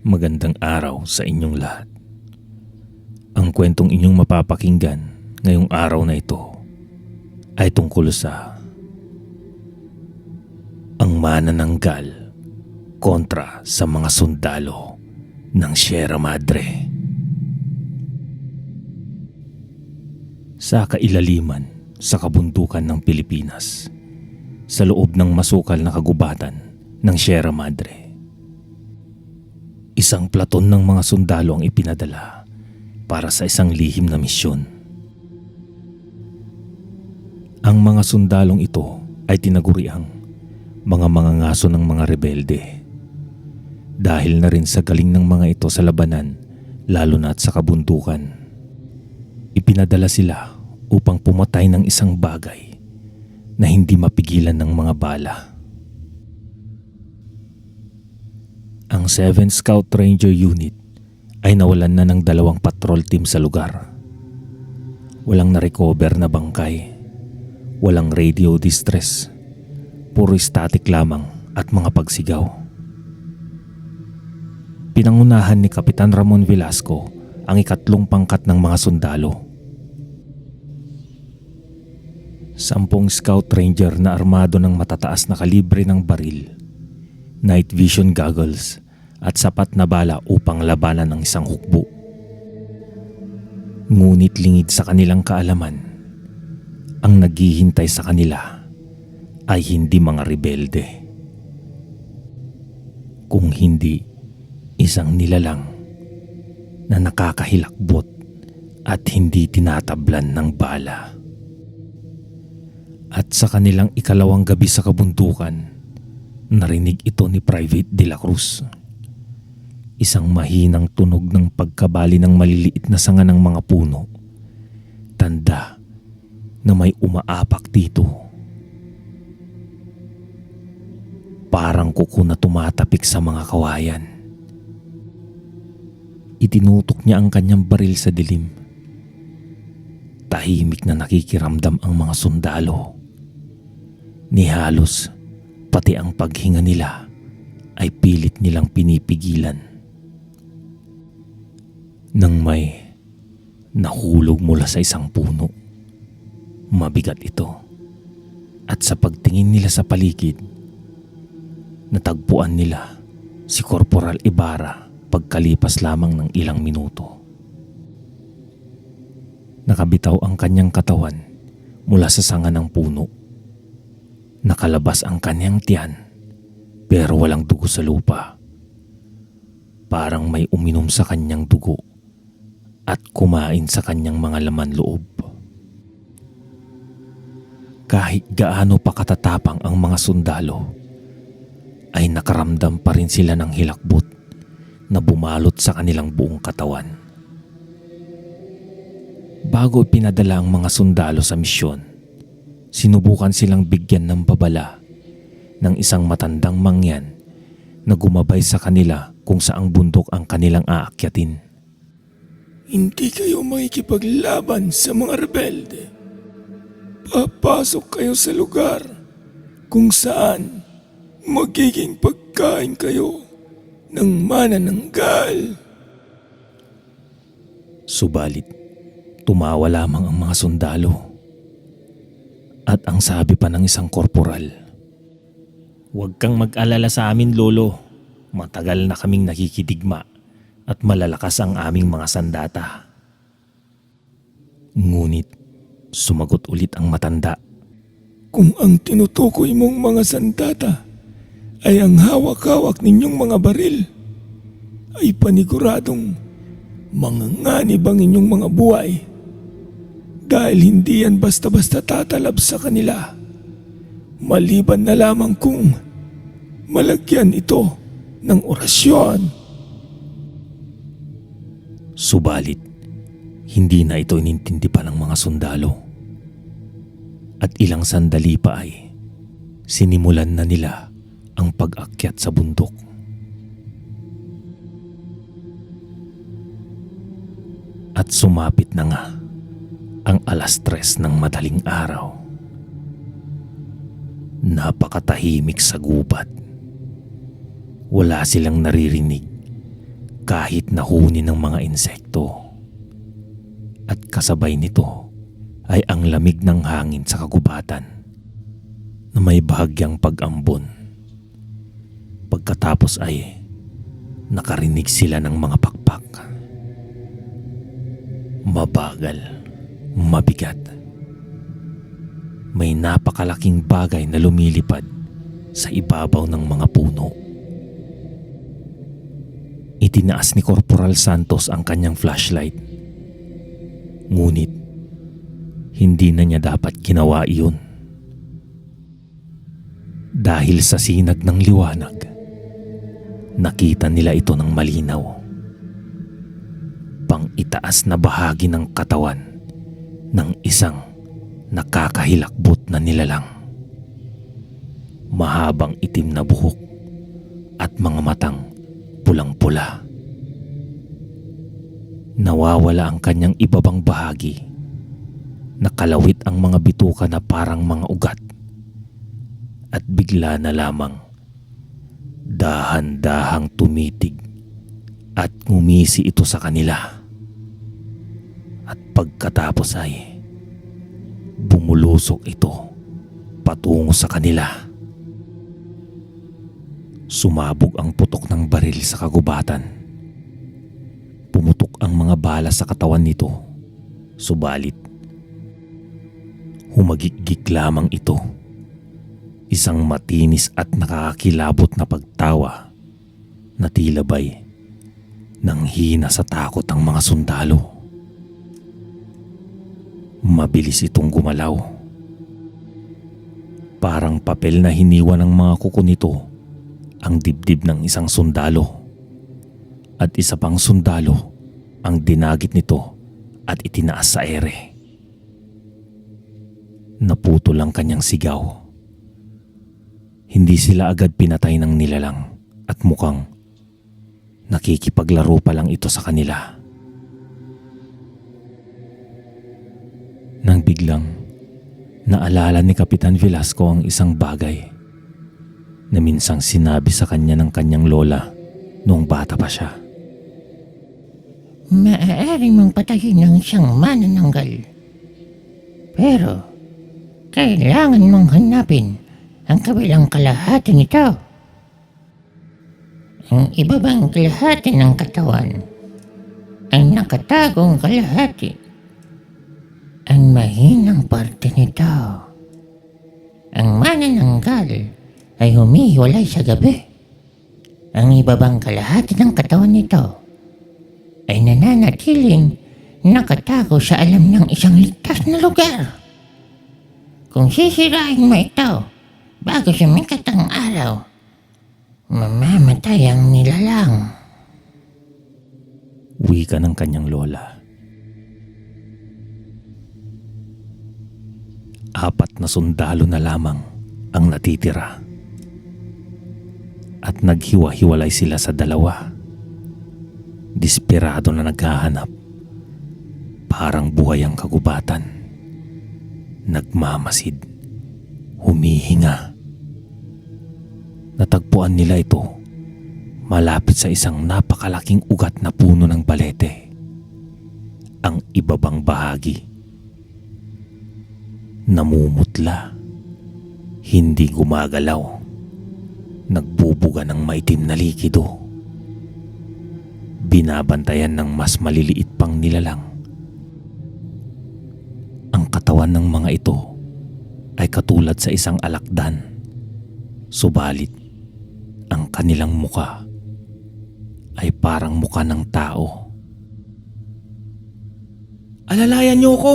Magandang araw sa inyong lahat. Ang kwentong inyong mapapakinggan ngayong araw na ito ay tungkol sa ang manananggal kontra sa mga sundalo ng Sierra Madre. Sa kailaliman sa kabundukan ng Pilipinas, sa loob ng masukal na kagubatan ng Sierra Madre, isang platon ng mga sundalo ang ipinadala para sa isang lihim na misyon. Ang mga sundalong ito ay tinaguriang mga mangangaso ng mga rebelde. Dahil na rin sa galing ng mga ito sa labanan, lalo na sa kabundukan. Ipinadala sila upang pumatay ng isang bagay na hindi mapigilan ng mga bala. Ang 7th Scout Ranger Unit ay nawalan na ng 2 patrol team sa lugar. Walang na-recover na bangkay, walang radio distress, puro static lamang at mga pagsigaw. Pinangunahan ni Kapitan Ramon Velasco ang 3 pangkat ng mga sundalo. 10 Scout Ranger na armado ng matataas na kalibre ng baril, night vision goggles at sapat na bala upang labanan ng isang hukbo. Ngunit lingid sa kanilang kaalaman, ang naghihintay sa kanila ay hindi mga rebelde, kung hindi isang nilalang na nakakahilakbot at hindi tinatablan ng bala. At sa kanilang 2nd gabi sa kabundukan, narinig ito ni Private De La Cruz. Isang mahinang tunog ng pagkabali ng maliliit na sanga ng mga puno. Tanda na may umaapak dito. Parang kuko na tumatapik sa mga kawayan. Itinutok niya ang kanyang baril sa dilim. Tahimik na nakikiramdam ang mga sundalo. Ni halos pati ang paghinga nila ay pilit nilang pinipigilan. Nang may nahulog mula sa isang puno. Mabigat ito. At sa pagtingin nila sa paligid, natagpuan nila si Corporal Ibarra pagkalipas lamang ng ilang minuto. Nakabitaw ang kanyang katawan mula sa sanga ng puno. Nakalabas ang kanyang tiyan pero walang dugo sa lupa. Parang may uminom sa kanyang dugo at kumain sa kanyang mga laman loob. Kahit gaano pa katatapang ang mga sundalo, ay nakaramdam pa rin sila ng hilakbot na bumalot sa kanilang buong katawan. Bago pinadala ang mga sundalo sa misyon, sinubukan silang bigyan ng babala ng isang matandang mangyan na gumabay sa kanila kung saang bundok ang kanilang aakyatin. Hindi kayo makikipaglaban sa mga rebelde. Papasok kayo sa lugar kung saan magiging pagkain kayo ng manananggal. Subalit, tumawa lamang ang mga sundalo. At ang sabi pa ng isang korporal, "Huwag kang mag-alala sa amin, Lolo. Matagal na kaming nakikidigma at malalakas ang aming mga sandata." Ngunit sumagot ulit ang matanda. Kung ang tinutukoy mong mga sandata ay ang hawak-hawak ninyong mga baril, ay paniguradong manganganib ang inyong mga buhay. Dahil hindi yan basta-basta tatalab sa kanila. Maliban na lamang kung malagyan ito ng orasyon. Subalit, hindi na ito inintindi pa ng mga sundalo. At ilang sandali pa ay sinimulan na nila ang pag-akyat sa bundok. At sumapit na nga ang 3:00 ng madaling araw. Napakatahimik sa gubat. Wala silang naririnig kahit nahuni ng mga insekto. At kasabay nito ay ang lamig ng hangin sa kagubatan na may bahagyang pag-ambon. Pagkatapos ay nakarinig sila ng mga pakpak. Mabagal, mabigat. May napakalaking bagay na lumilipad sa ibabaw ng mga puno. Itinaas ni Corporal Santos ang kanyang flashlight. Ngunit hindi na niya dapat ginawa iyon. Dahil sa sinag ng liwanag, nakita nila ito ng malinaw. Pang-itaas na bahagi ng katawan ng isang nakakahilakbot na nilalang. Mahabang itim na buhok at mga matang pulang-pula. Nawawala ang kanyang ibabang bahagi. Nakalawit ang mga bituka na parang mga ugat. At bigla na lamang dahan-dahang tumitig at ngumisi ito sa kanila. At pagkatapos ay bumulusok ito patungo sa kanila. Sumabog ang putok ng baril sa kagubatan. Pumutok ang mga bala sa katawan nito. Subalit, humagikgik lamang ito. Isang matinis at nakakakilabot na pagtawa na tila ba'y nanghina sa takot ang mga sundalo. Mabilis itong gumalaw. Parang papel na hiniwa ng mga kuko nito ang dibdib ng isang sundalo. At isa pang sundalo ang dinagit nito at itinaas sa ere. Naputol ang kanyang sigaw. Hindi sila agad pinatay ng nilalang at mukhang nakikipaglaro pa lang ito sa kanila. Nang biglang naalala ni Kapitan Velasco ang isang bagay na minsang sinabi sa kanya ng kanyang lola noong bata pa siya. Maaari mong patayin ng isang manananggal. Pero kailangan mong hanapin ang kabilang kalahati nito. Ang ibabang kalahati ng katawan ay nakatagong kalahati. Ang mahinang parte nito. Ang manananggal ay humihiwalay sa gabi. Ang ibabang kalahati ng katawan nito ay nananatiling nakatago sa alam ng isang ligtas na lugar. Kung sisirain mo ito bago sumikat ang araw, mamamatay ang nilalang. Wika ng kanyang lola. 4 na sundalo na lamang ang natitira. At naghiwa-hiwalay sila sa 2. Desperado na naghahanap. Parang buhay ang kagubatan. Nagmamasid. Humihinga. Natagpuan nila ito malapit sa isang napakalaking ugat na puno ng balete. Ang ibabang bahagi namumutla. Hindi gumagalaw. Nagbubuga ng maitim na likido. Binabantayan ng mas maliliit pang nilalang. Ang katawan ng mga ito ay katulad sa isang alakdan. Subalit, ang kanilang muka ay parang muka ng tao. Alalayan niyo ko!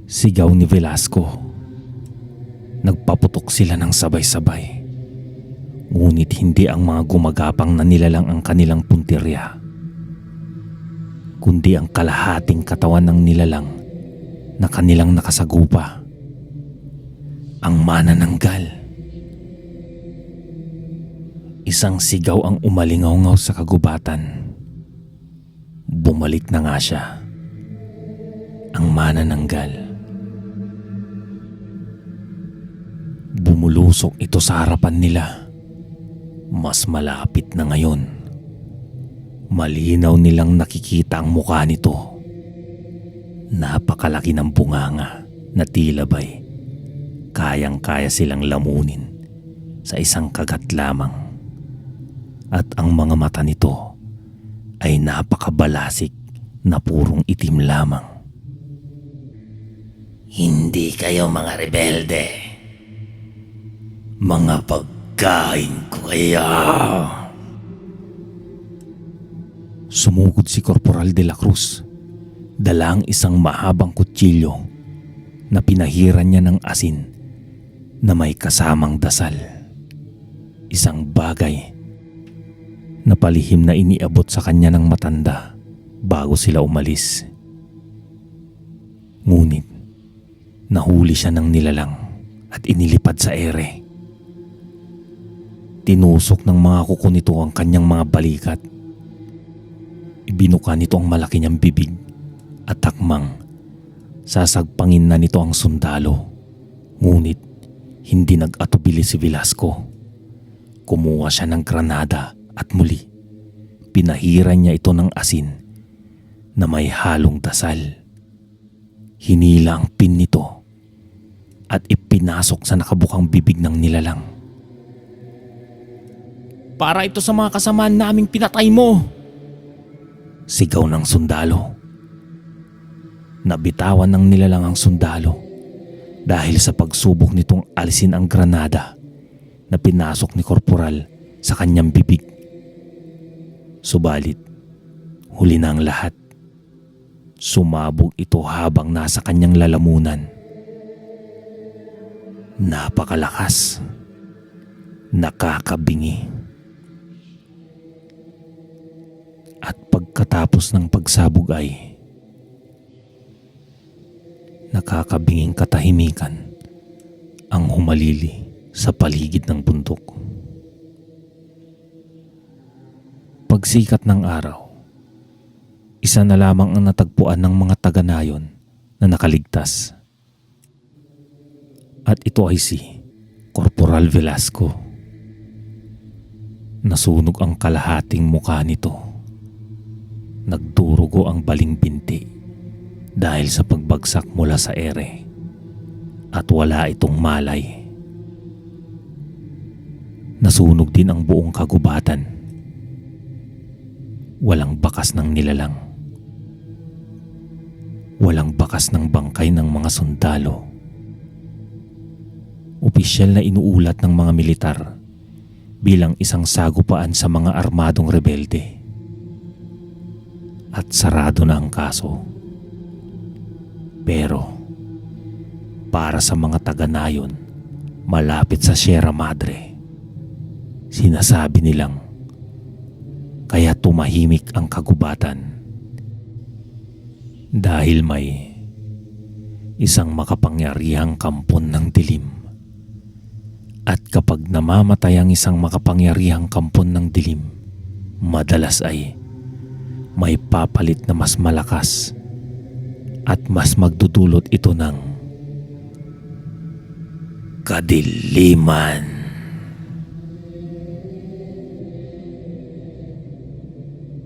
Sigaw ni Velasco. Nagpaputok sila ng sabay-sabay. Ngunit hindi ang mga gumagapang na nilalang ang kanilang puntirya, kundi ang kalahating katawan ng nilalang na kanilang nakasagupa. Ang manananggal. Isang sigaw ang umalingaw-ngaw sa kagubatan. Bumalik na nga siya. Ang manananggal. Bumulusok ito sa harapan nila. Mas malapit na ngayon. Malinaw nilang nakikita ang mukha nito. Napakalaki ng bunganga na tila ba'y kayang-kaya silang lamunin sa isang kagat lamang. At ang mga mata nito ay napakabalasik na purong itim lamang. Hindi kayo mga rebelde. Mga pagkain ko kaya. Sumugod si Corporal de la Cruz. Dala ang isang mahabang kutsilyo na pinahiran niya ng asin na may kasamang dasal. Isang bagay na palihim na iniabot sa kanya ng matanda bago sila umalis. Ngunit nahuli siya ng nilalang at inilipad sa ere. Tinusok ng mga kuko nito ang kanyang mga balikat. Ibinuka nito ang malaki niyang bibig at takmang sasagpangin na nito ang sundalo. Ngunit hindi nag-atubili si Velasco. Kumuha siya ng granada at muli pinahiran niya ito ng asin na may halong dasal. Hinila ang pin nito at ipinasok sa nakabukang bibig ng nilalang. Para ito sa mga kasamaan naming pinatay mo! Sigaw ng sundalo. Nabitawan ng nilalang ang sundalo dahil sa pagsubok nitong alisin ang granada na pinasok ni Korporal sa kanyang bibig. Subalit, huli na ang lahat. Sumabog ito habang nasa kanyang lalamunan. Napakalakas. Nakakabingi. At pagkatapos ng pagsabog ay nakakabinging katahimikan ang humalili sa paligid ng bundok. Pagsikat ng araw, isa na lamang ang natagpuan ng mga taga-nayon na nakaligtas. At ito ay si Corporal Velasco. Nasunog ang kalahating mukha nito. Nagdurugo ang baling binti dahil sa pagbagsak mula sa ere at wala itong malay. Nasunog din ang buong kagubatan. Walang bakas ng nilalang. Walang bakas ng bangkay ng mga sundalo. Opisyal na inuulat ng mga militar bilang isang sagupaan sa mga armadong rebelde. At sarado na ang kaso. Pero para sa mga taga-nayon malapit sa Sierra Madre, sinasabi nilang kaya tumahimik ang kagubatan dahil may isang makapangyarihang kampon ng dilim. At kapag namamatay ang isang makapangyarihang kampon ng dilim, madalas ay may papalit na mas malakas at mas magdudulot ito ng kadiliman.